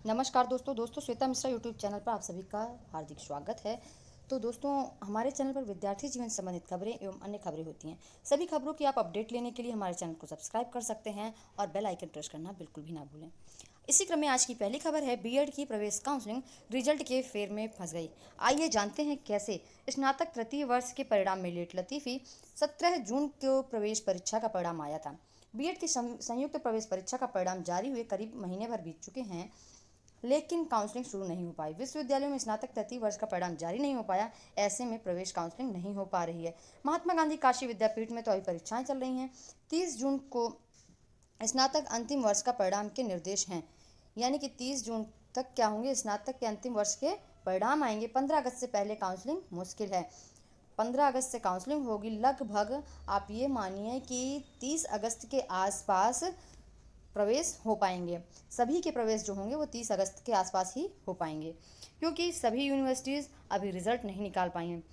नमस्कार दोस्तों Shweta Mishra YouTube channel पर आप सभी का हार्दिक स्वागत है। तो दोस्तों, हमारे चैनल पर विद्यार्थी जीवन से संबंधित खबरें एवं अन्य खबरें होती हैं। सभी खबरों की आप अपडेट लेने के लिए हमारे चैनल को सब्सक्राइब कर सकते हैं और बेल आइकन प्रेस करना बिल्कुल भी ना भूलें। इसी क्रम में आज की पहली खबर है, बीएड की प्रवेश काउंसलिंग रिजल्ट के फेर में फंस गई। आइए जानते हैं कैसे। स्नातक तृतीय वर्ष के परिणाम में लेट लतीफ़ी। 17 जून को प्रवेश परीक्षा का परिणाम आया था। बीएड की संयुक्त प्रवेश परीक्षा का परिणाम जारी हुए करीब महीने भर बीत चुके हैं, लेकिन काउंसलिंग शुरू नहीं हो पाई। विश्वविद्यालयों में स्नातक तृतीय वर्ष का परिणाम जारी नहीं हो पाया, ऐसे में प्रवेश काउंसलिंग नहीं हो पा रही है। महात्मा गांधी काशी विद्यापीठ में तो अभी परीक्षाएं चल रही हैं। 30 जून को स्नातक अंतिम वर्ष का परिणाम के निर्देश हैं, यानी कि 30 जून तक क्या होंगे, स्नातक के अंतिम वर्ष के परिणाम आएंगे। 15 अगस्त से पहले काउंसलिंग मुश्किल है। 15 अगस्त से काउंसलिंग होगी। लगभग आप ये मानिए कि 30 अगस्त के आसपास प्रवेश हो पाएंगे। सभी के प्रवेश जो होंगे वो 30 अगस्त के आसपास ही हो पाएंगे, क्योंकि सभी यूनिवर्सिटीज़ अभी रिजल्ट नहीं निकाल पाई हैं।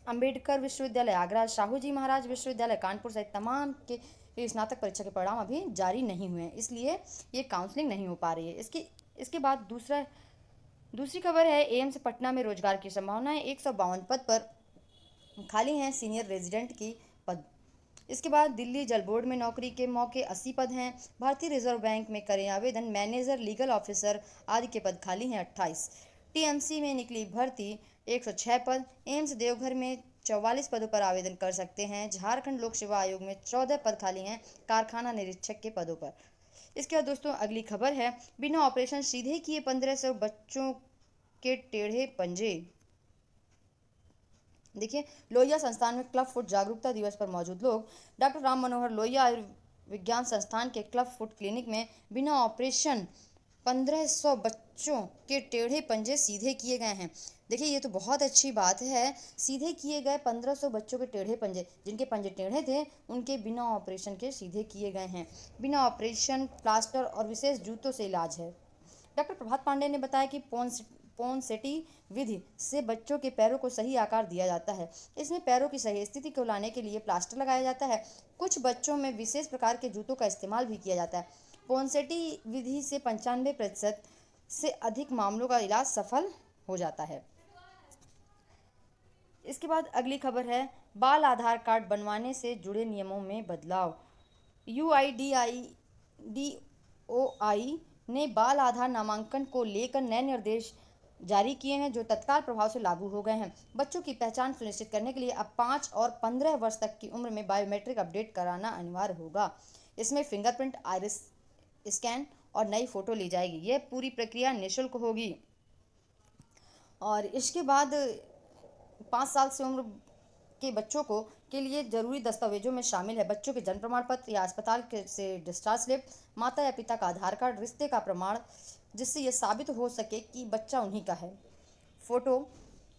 अंबेडकर विश्वविद्यालय आगरा, शाहू जी महाराज विश्वविद्यालय कानपुर सहित तमाम के स्नातक परीक्षा के परिणाम अभी जारी नहीं हुए हैं, इसलिए ये काउंसलिंग नहीं हो पा रही है। इसके बाद दूसरी खबर है, एम्स पटना में रोजगार की संभावनाएं। 152 पद पर खाली हैं सीनियर रेजिडेंट की पद। इसके बाद दिल्ली जल बोर्ड में नौकरी के मौके 80 पद हैं। भारतीय रिजर्व बैंक में करें आवेदन। मैनेजर, लीगल ऑफिसर आदि के पद खाली हैं 28। टीएमसी में निकली भर्ती 106 पद। एम्स देवघर में 44 पदों पर आवेदन कर सकते हैं। झारखंड लोक सेवा आयोग में 14 पद खाली हैं कारखाना निरीक्षक के पदों पर। इसके बाद दोस्तों अगली खबर है, बिना ऑपरेशन सीधे किए 1500 बच्चों के टेढ़े पंजे। देखिए, लोहिया संस्थान में क्लब फुट जागरूकता दिवस पर मौजूद लोग। डॉक्टर राम मनोहर लोहिया आयुर्विज्ञान संस्थान के क्लब फुट क्लिनिक में बिना ऑपरेशन 1500 बच्चों के टेढ़े पंजे सीधे किए गए हैं। देखिए, ये तो बहुत अच्छी बात है। सीधे किए गए 1500 बच्चों के टेढ़े पंजे, जिनके पंजे टेढ़े थे उनके बिना ऑपरेशन के सीधे किए गए हैं। बिना ऑपरेशन, प्लास्टर और विशेष जूतों से इलाज है। डॉक्टर प्रभात पांडे ने बताया कि पोनसेटी विधि से बच्चों के पैरों को सही आकार दिया जाता है। इसमें पैरों की सही स्थिति को लाने के लिए प्लास्टर लगाया जाता है। कुछ बच्चों में विशेष प्रकार के जूतों का इस्तेमाल भी किया जाता है। पोनसेटी विधि से 95% से अधिक मामलों का इलाज सफल हो जाता है। इसके बाद अगली खबर है, बाल आधार कार्ड बनवाने से जुड़े नियमों में बदलाव। यूआईडीओआई ने बाल आधार नामांकन को लेकर नए निर्देश जारी किए हैं, जो तत्काल प्रभाव से लागू हो गए हैं। बच्चों की पहचान सुनिश्चित करने के लिए अब 5 और 15 वर्ष तक की उम्र में बायोमेट्रिक अपडेट कराना अनिवार्य होगा। इसमें फिंगरप्रिंट, आइरिस स्कैन और नई फोटो ली जाएगी। यह पूरी प्रक्रिया निःशुल्क होगी। और इसके बाद 5 साल से उम्र के बच्चों को के लिए जरूरी दस्तावेजों में शामिल है बच्चों के जन्म प्रमाण पत्र या अस्पताल से डिस्चार्ज स्लिप, माता या पिता का आधार कार्ड, रिश्ते का प्रमाण जिससे यह साबित हो सके कि बच्चा उन्हीं का है, फोटो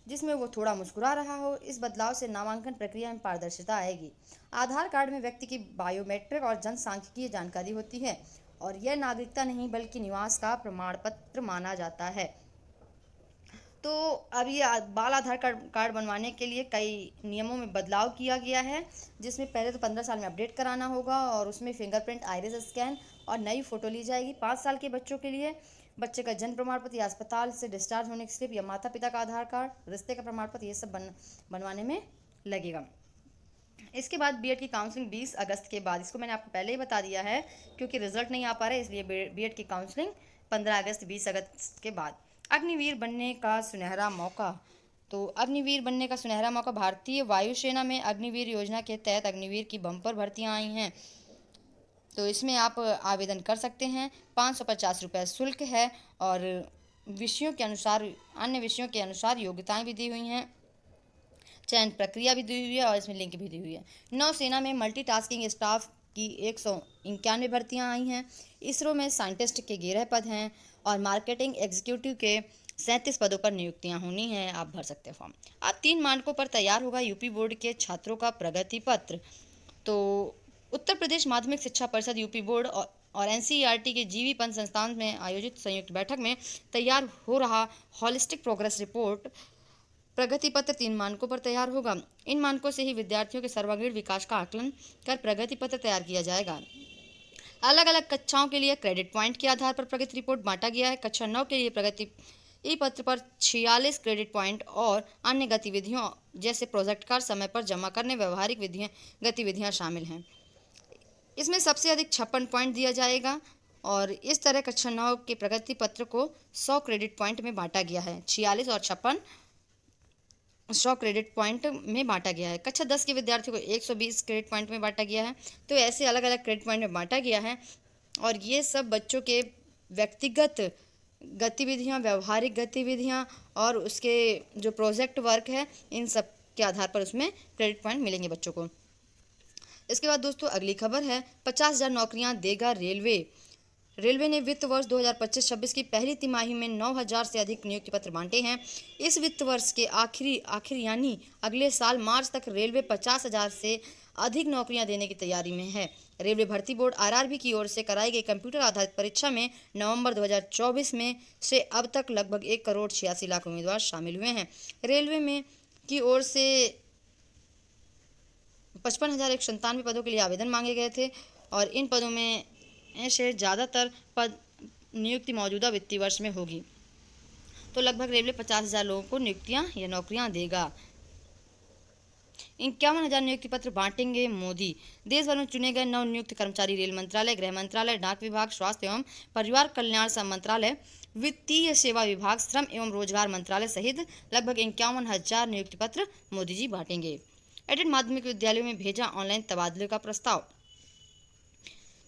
जिसमें वो थोड़ा मुस्कुरा रहा हो। इस बदलाव से नामांकन प्रक्रिया में पारदर्शिता आएगी। आधार कार्ड में व्यक्ति की बायोमेट्रिक और जनसांख्यिकीय जानकारी होती है और यह नागरिकता नहीं बल्कि निवास का प्रमाण पत्र माना जाता है। तो अब ये बाल आधार कार्ड बनवाने के लिए कई नियमों में बदलाव किया गया है, जिसमें पहले तो 15 साल में अपडेट कराना होगा और उसमें फिंगरप्रिंट, आइरिस स्कैन और नई फोटो ली जाएगी। 5 साल के बच्चों के लिए बच्चे का जन्म प्रमाण पत्र या अस्पताल से डिस्चार्ज होने की स्लिप या माता पिता का आधार कार्ड, रिश्ते का प्रमाण पत्र, ये सब बनवाने में लगेगा। इसके बाद बीएड की काउंसलिंग 20 अगस्त के बाद, इसको मैंने आपको पहले ही बता दिया है, क्योंकि रिजल्ट नहीं आ पा रहा है, इसलिए बीएड की काउंसलिंग 15 अगस्त 20 अगस्त के बाद। अग्निवीर बनने का सुनहरा मौका। तो अग्निवीर बनने का सुनहरा मौका, भारतीय वायुसेना में अग्निवीर योजना के तहत अग्निवीर की बम्पर भर्तियां आई हैं। तो इसमें आप आवेदन कर सकते हैं। 550 रुपये शुल्क है और विषयों के अनुसार, अन्य विषयों के अनुसार योग्यताएं भी दी हुई हैं, चयन प्रक्रिया भी दी हुई है और इसमें लिंक भी दी हुई है। नौसेना में मल्टीटास्किंग स्टाफ की 191 भर्तियां आई हैं। इसरो में साइंटिस्ट के 11 पद हैं और मार्केटिंग एग्जीक्यूटिव के 37 पदों पर नियुक्तियां होनी हैं। आप भर सकते हैं फॉर्म। अब 3 मानकों पर तैयार होगा यूपी बोर्ड के छात्रों का प्रगति पत्र। तो उत्तर प्रदेश माध्यमिक शिक्षा परिषद, यूपी बोर्ड और एनसीईआरटी के जीवी पंत संस्थान में आयोजित संयुक्त बैठक में तैयार हो रहा हॉलिस्टिक प्रोग्रेस रिपोर्ट प्रगति पत्र 3 मानकों पर तैयार होगा। इन मानकों से ही विद्यार्थियों के सर्वांगीण विकास का आकलन कर प्रगति पत्र तैयार किया जाएगा। अलग अलग कक्षाओं के लिए क्रेडिट पॉइंट के आधार पर प्रगति रिपोर्ट बांटा गया है। कक्षा 9 के लिए प्रगति ई पत्र पर 46 क्रेडिट पॉइंट और अन्य गतिविधियों जैसे प्रोजेक्ट कार्ड समय पर जमा करने व्यवहारिक गतिविधियां शामिल हैं। इसमें सबसे अधिक 56 पॉइंट दिया जाएगा और इस तरह कक्षा 9 के प्रगति पत्र को 100 क्रेडिट पॉइंट में बांटा गया है। 46 और 56 100 क्रेडिट पॉइंट में बांटा गया है। कक्षा 10 के विद्यार्थियों को 120 क्रेडिट पॉइंट में बांटा गया है। तो ऐसे अलग अलग क्रेडिट पॉइंट में बांटा गया है और ये सब बच्चों के व्यक्तिगत गतिविधियां, व्यवहारिक गतिविधियां और उसके जो प्रोजेक्ट वर्क है, इन सब के आधार पर उसमें क्रेडिट पॉइंट मिलेंगे बच्चों को। इसके बाद दोस्तों अगली खबर है 50,000 नौकरियां देगा रेलवे। रेलवे ने वित्त वर्ष 2025-26 की पहली तिमाही में 9,000 से अधिक नियुक्ति पत्र बांटे हैं। इस वित्त वर्ष के आखिर यानी अगले साल मार्च तक रेलवे 50,000 से अधिक नौकरियां देने की तैयारी में है। रेलवे भर्ती बोर्ड आरआरबी की ओर से कराई गई कंप्यूटर आधारित परीक्षा में नवंबर 2024 में से अब तक लगभग 1,86,00,000 उम्मीदवार शामिल हुए हैं। रेलवे में की ओर से 55,197 पदों के लिए आवेदन मांगे गए थे और इन पदों में से ज़्यादातर पद नियुक्ति मौजूदा वित्तीय वर्ष में होगी। तो लगभग रेलवे 50,000 लोगों को नियुक्तियां या नौकरियां देगा। 51,000 नियुक्ति पत्र बांटेंगे मोदी। देश भर में चुने गए नवनियुक्त कर्मचारी रेल मंत्रालय, गृह मंत्रालय, डाक विभाग, स्वास्थ्य एवं परिवार कल्याण मंत्रालय, वित्तीय सेवा विभाग, श्रम एवं रोजगार मंत्रालय सहित लगभग 51,000 नियुक्ति पत्र मोदी जी बांटेंगे। एडेड माध्यमिक विद्यालयों में भेजा ऑनलाइन तबादले का प्रस्ताव।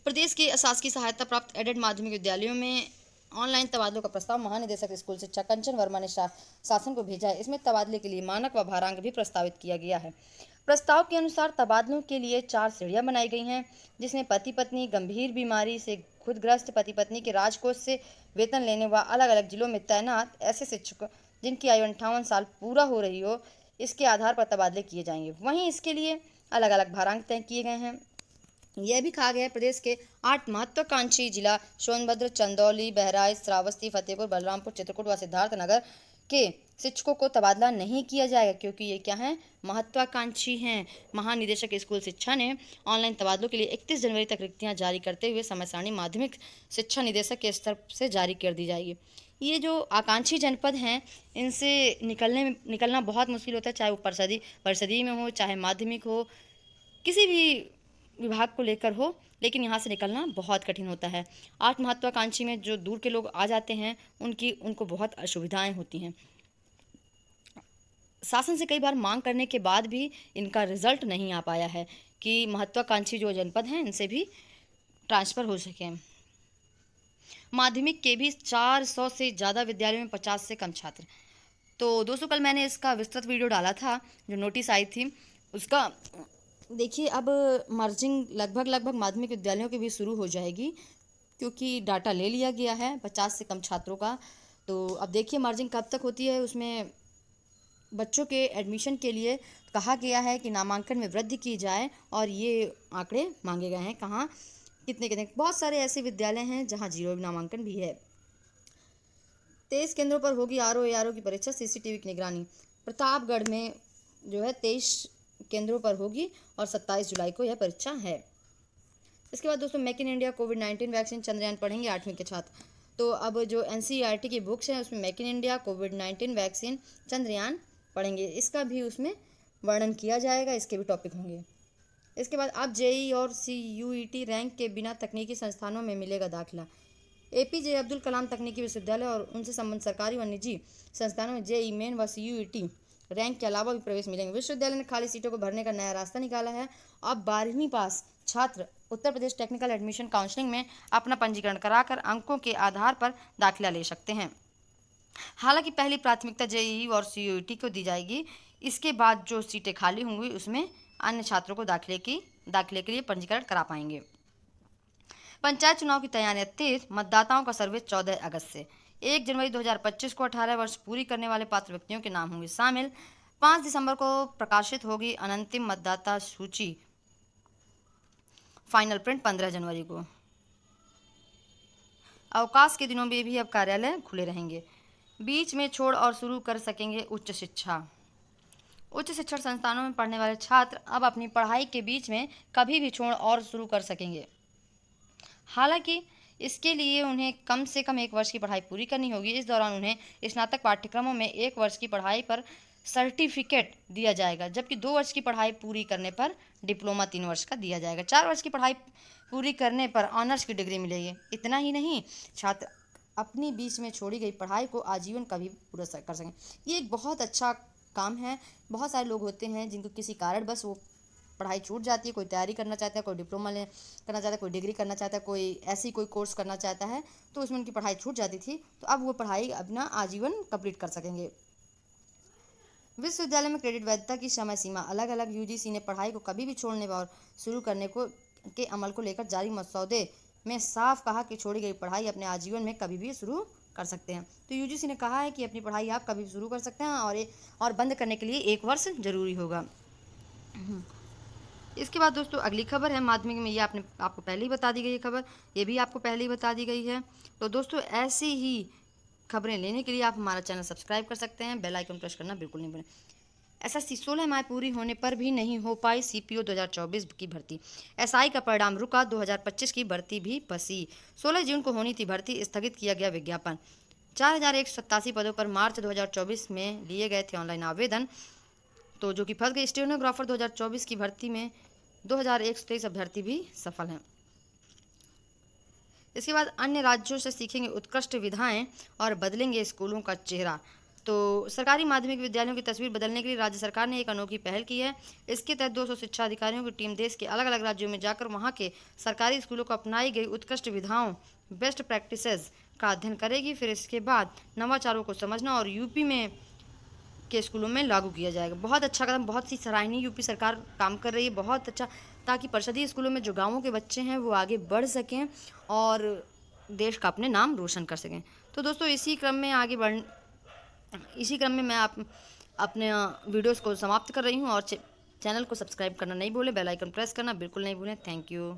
प्रदेश के शासकीय सहायता प्राप्त एडेड माध्यमिक विद्यालयों में ऑनलाइन तबादलों का प्रस्ताव महानिदेशक स्कूल शिक्षा कंचन वर्मा ने शासन को भेजा है। इसमें तबादले के लिए मानक व भारांक भी प्रस्तावित किया गया है। प्रस्ताव के अनुसार तबादलों के लिए 4 श्रेणियां बनाई गई हैं, जिसमें पति पत्नी, गंभीर बीमारी से खुदग्रस्त पति पत्नी के राजकोष से वेतन लेने व अलग अलग जिलों में तैनात ऐसे शिक्षक जिनकी आयु 58 साल पूरा हो रही हो, इसके आधार पर तबादले किए जाएंगे। वहीं इसके लिए अलग अलग भारांक तय किए गए हैं। यह भी कहा गया है प्रदेश के 8 महत्वाकांक्षी जिला सोनभद्र, चंदौली, बहराइच, श्रावस्ती, फतेहपुर, बलरामपुर, चित्रकूट व सिद्धार्थनगर के शिक्षकों को तबादला नहीं किया जाएगा, क्योंकि ये क्या हैं, महत्वाकांक्षी हैं। महानिदेशक स्कूल शिक्षा ने ऑनलाइन तबादलों के लिए 31 जनवरी तक रिक्तियां जारी करते हुए समय सारणी माध्यमिक शिक्षा निदेशक के स्तर से जारी कर दी जाएगी। ये जो आकांक्षी जनपद हैं, इनसे निकलना बहुत मुश्किल होता है, चाहे वो परिषदीय में हो, चाहे माध्यमिक हो, किसी भी विभाग को लेकर हो, लेकिन यहाँ से निकलना बहुत कठिन होता है। 8 महत्वाकांक्षी में जो दूर के लोग आ जाते हैं, उनको बहुत असुविधाएं होती हैं। शासन से कई बार मांग करने के बाद भी इनका रिजल्ट नहीं आ पाया है कि महत्वाकांक्षी जो जनपद हैं इनसे भी ट्रांसफ़र हो सके। माध्यमिक के भी 400 से ज़्यादा विद्यालयों में 50 से कम छात्र। तो दोस्तों कल मैंने इसका विस्तृत वीडियो डाला था, जो नोटिस आई थी उसका। देखिए अब मर्जिंग लगभग माध्यमिक विद्यालयों की भी शुरू हो जाएगी, क्योंकि डाटा ले लिया गया है 50 से कम छात्रों का। तो अब देखिए मर्जिंग कब तक होती है। उसमें बच्चों के एडमिशन के लिए कहा गया है कि नामांकन में वृद्धि की जाए और ये आंकड़े मांगे गए हैं। कहाँ, कितने बहुत सारे ऐसे विद्यालय हैं जहाँ 0 नामांकन भी है। 23 केंद्रों पर होगी आरओ की परीक्षा, सीसीटीवी की निगरानी। प्रतापगढ़ में जो है 23 केंद्रों पर होगी और 27 जुलाई को यह परीक्षा है। इसके बाद दोस्तों make in India covid vaccine Chandrayaan पढ़ेंगे 8वीं के छात्र। तो अब जो एनसीईआरटी की बुक्स हैं उसमें make in India covid vaccine Chandrayaan पढ़ेंगे, इसका भी उसमें वर्णन किया जाएगा, इसके भी टॉपिक होंगे। इसके बाद अब जेईई और सीयूईटी रैंक के बिना तकनीकी संस्थानों में मिलेगा दाखिला। एपीजे अब्दुल कलाम तकनीकी विश्वविद्यालय और उनसे संबंधित सरकारी व निजी संस्थानों में जेईई मेन व सीयूईटी रैंक के अलावा भी प्रवेश मिलेंगे। विश्वविद्यालय ने खाली सीटों को भरने का नया रास्ता निकाला है। अब 12वीं पास छात्र Uttar Pradesh technical admission counselling में अपना पंजीकरण कराकर अंकों के आधार पर दाखिला ले सकते हैं। हालांकि पहली प्राथमिकता जेईई और सीयूईटी को दी जाएगी। इसके बाद जो सीटें खाली होंगी उसमें अन्य छात्रों को दाखिले के लिए पंजीकरण करा पाएंगे। पंचायत चुनाव की तैयारियां तेज, मतदाताओं का सर्वे 14 अगस्त से। 1 जनवरी 2025 को 18 वर्ष पूरी करने वाले पात्र व्यक्तियों के नाम होंगे शामिल। 5 दिसंबर को प्रकाशित होगी अंतिम मतदाता सूची। फाइनल प्रिंट 15 जनवरी को। अवकाश के दिनों में भी अब कार्यालय खुले रहेंगे। बीच में छोड़ और शुरू कर सकेंगे उच्च शिक्षा। उच्च शिक्षण संस्थानों में पढ़ने वाले छात्र अब अपनी पढ़ाई के बीच में कभी भी छोड़ और शुरू कर सकेंगे। हालांकि इसके लिए उन्हें कम से कम 1 वर्ष की पढ़ाई पूरी करनी होगी। इस दौरान उन्हें स्नातक पाठ्यक्रमों में 1 वर्ष की पढ़ाई पर सर्टिफिकेट दिया जाएगा, जबकि 2 वर्ष की पढ़ाई पूरी करने पर डिप्लोमा 3 वर्ष का दिया जाएगा। 4 वर्ष की पढ़ाई पूरी करने पर ऑनर्स की डिग्री मिलेगी। इतना ही नहीं, छात्र अपनी बीच में छोड़ी गई पढ़ाई को आजीवन कभी पूरा कर सकें। ये एक बहुत अच्छा काम है। बहुत सारे लोग होते हैं जिनको किसी कारण बस वो पढ़ाई छूट जाती है, कोई तैयारी करना चाहता है, कोई डिप्लोमा करना चाहता है, कोई डिग्री करना चाहता है, कोई ऐसी कोई कोर्स करना चाहता है, तो उसमें उनकी पढ़ाई छूट जाती थी, तो अब वो पढ़ाई अपना आजीवन कंप्लीट कर सकेंगे। विश्वविद्यालय में क्रेडिट वैधता की समय सीमा अलग अलग। यूजीसी ने पढ़ाई को कभी भी छोड़ने और शुरू करने को के अमल को लेकर जारी मसौदे में साफ कहा कि छोड़ी गई पढ़ाई अपने आजीवन में कभी भी शुरू कर सकते हैं। तो यूजीसी ने कहा है कि अपनी पढ़ाई आप कभी भी शुरू कर सकते हैं और बंद करने के लिए 1 वर्ष जरूरी होगा। इसके बाद दोस्तों अगली खबर है माध्यमिक में, ये आपको पहले ही बता दी गई है खबर, ये भी आपको पहले ही बता दी गई है। तो दोस्तों ऐसी ही खबरें लेने के लिए आप हमारा चैनल सब्सक्राइब कर सकते हैं, बेल आइकन प्रेस करना बिल्कुल नहीं भूलें। एसएससी 16 माह पूरी होने पर भी नहीं हो पाई सीपीओ 2024 की भर्ती। एसआई का परिणाम रुका, 2025 की भर्ती भी फंसी। 16 जून को होनी थी भर्ती, स्थगित किया गया विज्ञापन। 4187 पदों पर मार्च 2024 में लिए गए थे ऑनलाइन आवेदन, तो जो कि फंस गए। स्टेनोग्राफर 2024 की भर्ती में 2123 अभ्यर्थी भी सफल हैं। इसके बाद अन्य राज्यों से सीखेंगे उत्कृष्ट विधाएं और बदलेंगे स्कूलों का चेहरा। तो सरकारी माध्यमिक विद्यालयों की तस्वीर बदलने के लिए राज्य सरकार ने एक अनोखी पहल की है। इसके तहत 200 शिक्षा अधिकारियों की टीम देश के अलग अलग राज्यों में जाकर वहां के सरकारी स्कूलों को अपनाई गई उत्कृष्ट विधाओं बेस्ट प्रैक्टिसेस का अध्ययन करेगी। फिर इसके बाद नवाचारों को समझना और यूपी में के स्कूलों में लागू किया जाएगा। बहुत अच्छा कदम, बहुत सी सराहनीय यूपी सरकार काम कर रही है, बहुत अच्छा, ताकि परिषदीय स्कूलों में जो गाँवों के बच्चे हैं वो आगे बढ़ सकें और देश का अपने नाम रोशन कर सकें। तो दोस्तों इसी क्रम में मैं अपने वीडियोस को समाप्त कर रही हूँ और चैनल को सब्सक्राइब करना नहीं भूलें, बेल आइकन प्रेस करना बिल्कुल नहीं भूलें। Thank you.